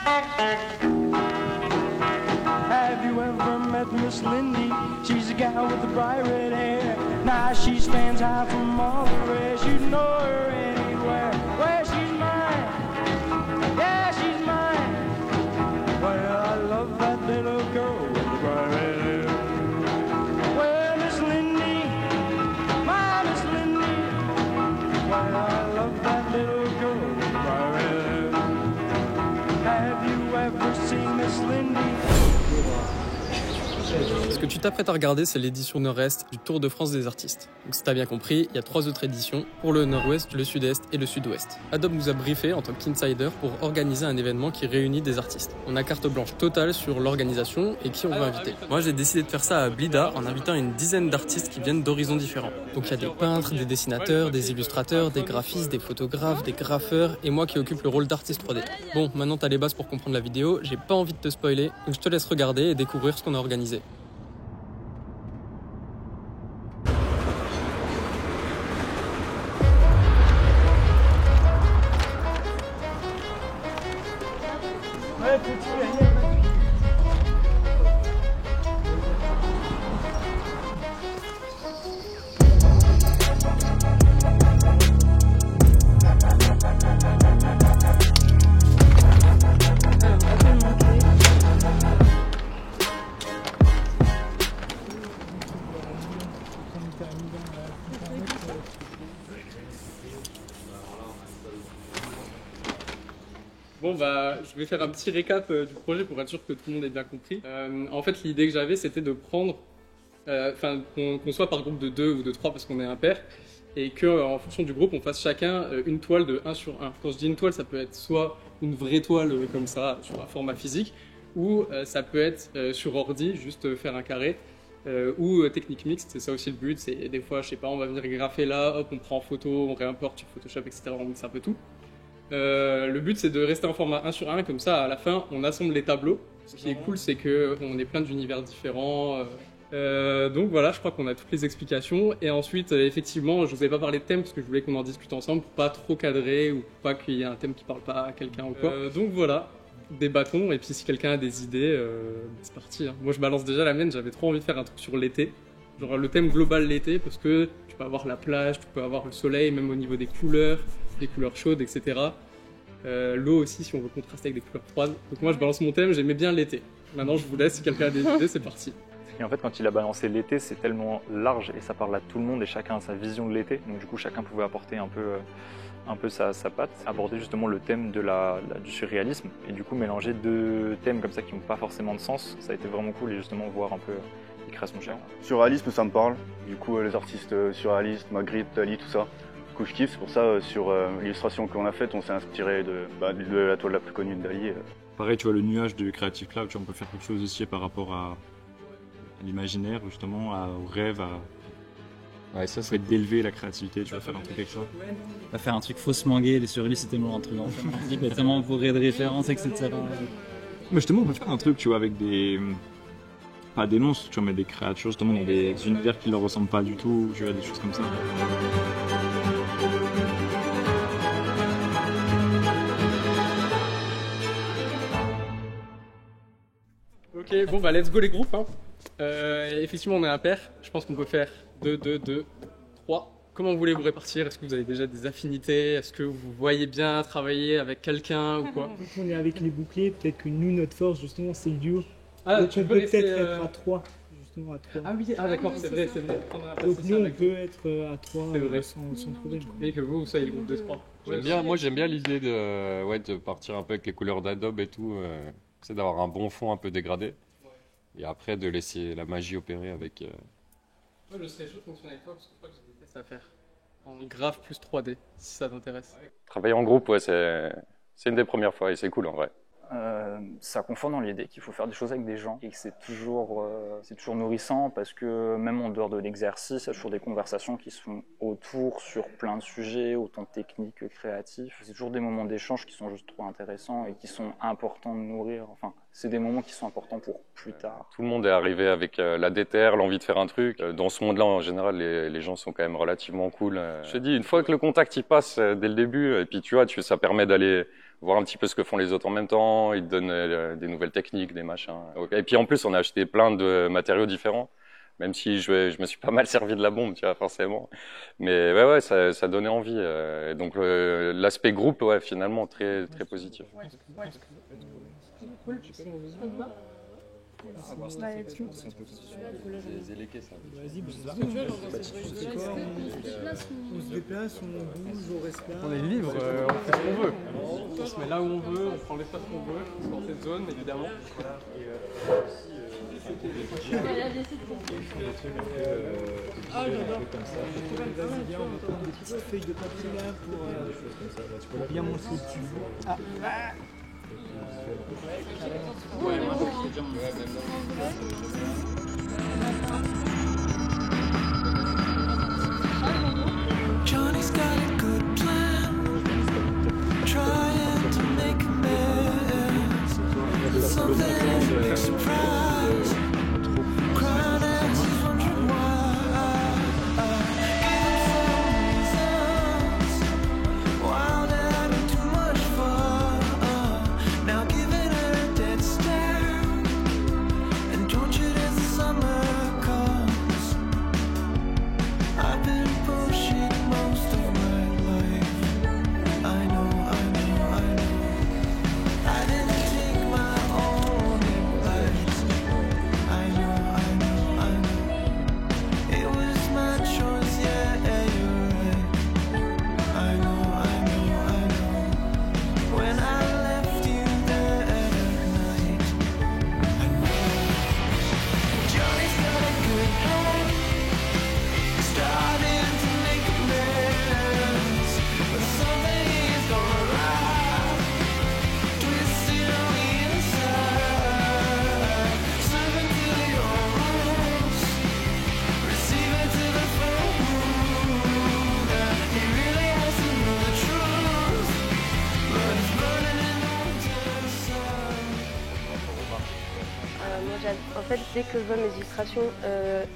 Have you ever met Miss Lindy? She's a gal with the bright red hair. Now she stands out from all the rest. You know her anywhere. Well, she's mine. Yeah, she's mine. Well, I love that little girl with the bright red hair. Well, Miss Lindy, my Miss Lindy. Well, I love that little girl with the bright red hair. Have you ever seen Miss Lindy? Ce que tu t'apprêtes à regarder, c'est l'édition Nord-Est du Tour de France des artistes. Donc si t'as bien compris, il y a 3 autres éditions pour le Nord-Ouest, le Sud-Est et le Sud-Ouest. Adobe nous a briefé en tant qu'insider pour organiser un événement qui réunit des artistes. On a carte blanche totale sur l'organisation et qui on veut inviter. Moi j'ai décidé de faire ça à Blida en invitant une dizaine d'artistes qui viennent d'horizons différents. Donc il y a des peintres, des dessinateurs, des illustrateurs, des graphistes, des photographes, des graffeurs et moi qui occupe le rôle d'artiste 3D. Bon, maintenant t'as les bases pour comprendre la vidéo, j'ai pas envie de te spoiler, donc je te laisse regarder et découvrir ce qu'on a organisé. Ouais, petit, rien. Bon bah, je vais faire un petit récap du projet pour être sûr que tout le monde ait bien compris. En fait, l'idée que j'avais, c'était de prendre, qu'on soit par groupe de 2 ou de 3 parce qu'on est impair, et qu'en fonction du groupe, on fasse chacun une toile de 1 sur 1. Quand je dis une toile, ça peut être soit une vraie toile comme ça, sur un format physique, ou ça peut être sur ordi, juste faire un carré, ou technique mixte, c'est ça aussi le but, c'est des fois, je sais pas, on va venir graffer là, hop, on prend en photo, on réimporte sur Photoshop, etc., on mixe un peu tout. Le but c'est de rester en format 1 sur 1, comme ça à la fin on assemble les tableaux. Ce qui est cool c'est qu'on est plein d'univers différents. Donc voilà, je crois qu'on a toutes les explications. Et ensuite effectivement je vous avais pas parlé de thème parce que je voulais qu'on en discute ensemble pour pas trop cadrer ou pour pas qu'il y ait un thème qui parle pas à quelqu'un ou quoi. Donc voilà, débattons et puis si quelqu'un a des idées, c'est parti. Hein. Moi je balance déjà la mienne, j'avais trop envie de faire un truc sur l'été. Genre le thème global l'été parce que tu peux avoir la plage, tu peux avoir le soleil même au niveau des couleurs chaudes, etc. L'eau aussi, si on veut contraster avec des couleurs froides. Donc moi, je balance mon thème, j'aimais bien l'été. Maintenant, je vous laisse, si quelqu'un a des idées, c'est parti. Et en fait, quand il a balancé l'été, c'est tellement large et ça parle à tout le monde et chacun a sa vision de l'été. Donc du coup, chacun pouvait apporter un peu sa patte, aborder justement le thème du surréalisme et du coup mélanger 2 thèmes comme ça qui n'ont pas forcément de sens. Ça a été vraiment cool et justement voir un peu les créations chères. Surréalisme, ça me parle. Du coup, les artistes surréalistes, Magritte, Dali, tout ça. Je kiffe, c'est pour ça sur l'illustration qu'on a faite, on s'est inspiré de la toile la plus connue de Dali. Pareil, tu vois, le nuage de Creative Cloud, tu vois, on peut faire quelque chose aussi par rapport à l'imaginaire, justement, au rêve, Ouais, ça fait d'élever la créativité, tu vas faire un truc avec ça. On va faire un truc faussement gay, les surréalistes, c'est tellement un truc tellement bourré de références, etc. Mais justement, on peut faire un truc, tu vois, avec pas des monstres, tu vois, mais des créatures, justement, dans des univers qui leur ressemblent pas du tout, tu vois, des choses comme ça. Ok, bon bah let's go les groupes. Hein. Effectivement, on est impair. Je pense qu'on peut faire 2, 3. Comment voulez-vous répartir? Est-ce que vous avez déjà des affinités? Est-ce que vous voyez bien travailler avec quelqu'un ou quoi? On est avec les boucliers, peut-être que nous, notre force, justement, c'est le duo. Ah, donc tu on peux peut rester, peut-être être à 3. Justement, à 3. Ah oui, d'accord, c'est vrai. Donc nous, on peut être à 3 sans problème. Et que vous soyez le groupe de 3. Moi j'aime bien l'idée de partir un peu avec les couleurs d'Adobe et tout, c'est d'avoir un bon fond un peu dégradé et après de laisser la magie opérer avec. Moi je serais chaud de fonctionner avec toi parce que je crois que j'ai des tests à faire en graph plus 3D si ça t'intéresse. Travailler en groupe, ouais, c'est une des premières fois et c'est cool en vrai. Ça conforte dans l'idée qu'il faut faire des choses avec des gens et que c'est toujours nourrissant parce que même en dehors de l'exercice, il y a toujours des conversations qui se font autour sur plein de sujets, autant techniques que créatifs. C'est toujours des moments d'échange qui sont juste trop intéressants et qui sont importants de nourrir. Enfin, c'est des moments qui sont importants pour plus tard. Tout le monde est arrivé avec la déterre, l'envie de faire un truc. Dans ce monde-là, en général, les gens sont quand même relativement cool. Je te dis, une fois que le contact y passe dès le début, et puis tu vois, ça permet d'aller voir un petit peu ce que font les autres en même temps. Ils te donnent des nouvelles techniques, des machins. Et puis en plus, on a acheté plein de matériaux différents. Même si je me suis pas mal servi de la bombe, tu vois, forcément. Mais ouais, ça donnait envie. Donc l'aspect groupe, ouais, finalement, très, très positif. C'est éléqué, ça. Vas-y, on se déplace, on bouge, on reste là. On est libre, on fait ce qu'on veut. On se met là où on veut, on prend l'espace qu'on veut, dans cette zone, évidemment. Voilà. Ah, j'adore. Vas-y, viens, on va prendre des petites feuilles de papier là pour bien montrer ce que tu veux. Ah. Johnny's got a good plan, trying to make a mess. Something a big surprise, crying as he's wondering why. Give him some reasons, wild and having too much fun. Now giving her a dead stare, and don't you as the summer comes. I've been bullshit most of my life. I know. I didn't take my own advice. I know. It was my choice, yeah, you're right. I know. When I left you there at night, I know. Johnny's got a good head, starting to make a mess, but something is gonna rise, twisted on the inside, serving to your rules, receiving to the phone. He really has to know the truth, but it's burning in the winter sun. En fait, dès que je vois mes illustrations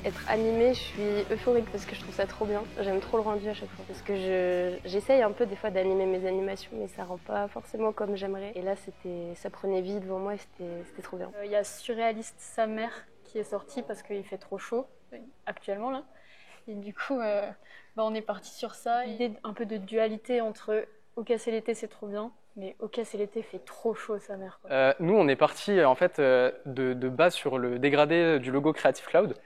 être animées, je suis euphorique parce que je trouve ça trop bien. J'aime trop le rendu à chaque fois. Parce que j'essaye un peu des fois d'animer mes animations, mais ça rend pas forcément comme j'aimerais. Et là, ça prenait vie devant moi et c'était trop bien. Il y a Surréaliste sa mère qui est sorti parce qu'il fait trop chaud actuellement là. Et du coup, on est parti sur ça. L'idée un peu de dualité entre ok c'est l'été c'est trop bien, mais ok c'est l'été fait trop chaud sa mère. Quoi. Nous, on est parti en fait de base sur le dégradé du logo Creative Cloud.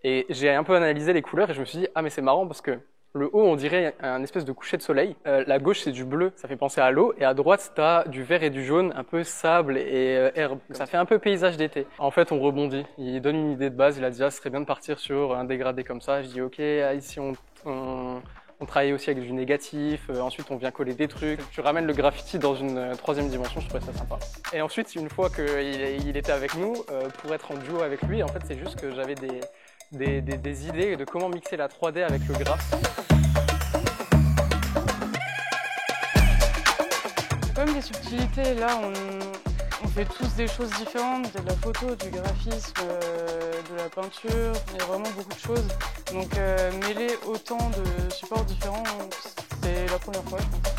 Et j'ai un peu analysé les couleurs et je me suis dit, ah mais c'est marrant parce que le haut, on dirait un espèce de coucher de soleil. La gauche, c'est du bleu, ça fait penser à l'eau. Et à droite, t'as du vert et du jaune, un peu sable et herbe. Ça fait un peu paysage d'été. En fait, on rebondit. Il donne une idée de base. Il a dit, ah, ce serait bien de partir sur un dégradé comme ça. Je dis, ok, ici, on travaille aussi avec du négatif. Ensuite, on vient coller des trucs. Tu ramènes le graffiti dans une troisième dimension. Je trouvais ça sympa. Et ensuite, une fois qu'il était avec nous, pour être en duo avec lui, en fait, c'est juste que j'avais des idées de comment mixer la 3D avec le graphe. Comme des subtilités, là on fait tous des choses différentes, il y a de la photo, du graphisme, de la peinture, il y a vraiment beaucoup de choses. Donc mêler autant de supports différents, c'est la première fois je pense.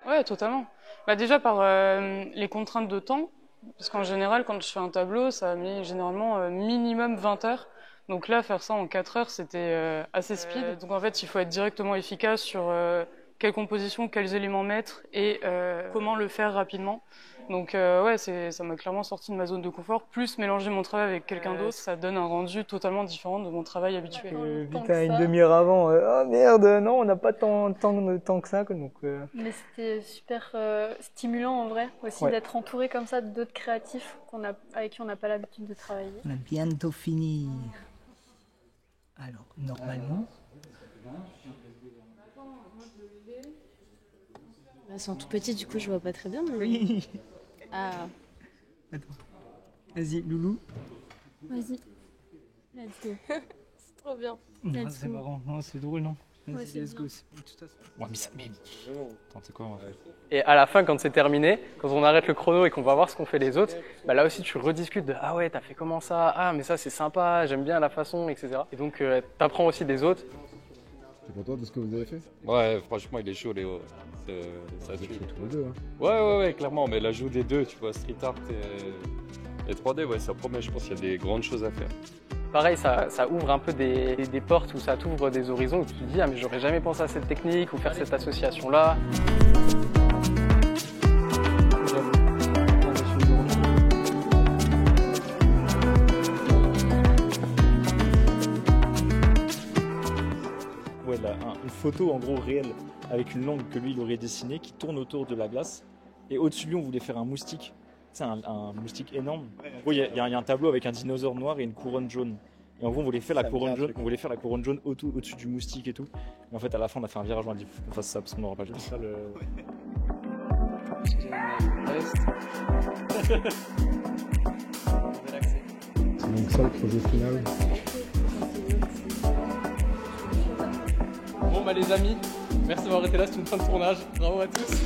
Ouais, totalement. Déjà par les contraintes de temps, parce qu'en général, quand je fais un tableau, ça a mis généralement minimum 20 heures. Donc là, faire ça en 4 heures, c'était assez speed. Donc en fait, il faut être directement efficace sur quelle composition, quels éléments mettre et comment le faire rapidement. Donc ouais, ça m'a clairement sorti de ma zone de confort. Plus mélanger mon travail avec quelqu'un d'autre, ça donne un rendu totalement différent de mon travail habituel. Vite à une demi-heure avant, oh merde, non, on n'a pas tant que ça. Donc, Mais c'était super stimulant en vrai aussi d'être entouré comme ça d'autres créatifs avec qui on n'a pas l'habitude de travailler. On a bientôt fini. Alors, normalement... Elles sont tout petites, du coup je vois pas très bien. Mais... Oui. Ah. Attends. Vas-y, Loulou. Vas-y. Let's go. C'est trop bien. Non, c'est marrant. Non, c'est drôle, non? Ouais, Vas-y, c'est let's bien. go. De toute façon. Ouais, mais ça. Mais... Attends, c'est quoi? Et à la fin, quand c'est terminé, quand on arrête le chrono et qu'on va voir ce qu'ont fait les autres, bah là aussi tu rediscutes de ah ouais, t'as fait comment ça? Ah, mais ça c'est sympa, j'aime bien la façon, etc. Et donc t'apprends aussi des autres. T'es content de ce que vous avez fait? Ouais, franchement, il est chaud, Léo. Ça tue. Tous les deux, hein. Ouais, clairement. Mais l'ajout des deux, tu vois, street art et 3D, ouais, ça promet. Je pense qu'il y a des grandes choses à faire. Pareil, ça ouvre un peu des portes, ou ça t'ouvre des horizons où tu te dis ah mais j'aurais jamais pensé à cette technique ou faire cette association-là. Ouais, là, une photo en gros réelle avec une langue que lui il aurait dessinée qui tourne autour de la glace. Et au-dessus de lui, on voulait faire un moustique. C'est un moustique énorme. En gros, il y a un tableau avec un dinosaure noir et une couronne jaune. Et en gros, on voulait faire la couronne jaune. On voulait faire la couronne jaune au-dessus du moustique et tout. Et en fait, à la fin, on a fait un virage. On a dit faut qu'on fasse ça parce qu'on n'aura pas le temps. C'est donc ça le projet final. Bon bah les amis, merci d'avoir été là, c'est une fin de tournage. Bravo à tous.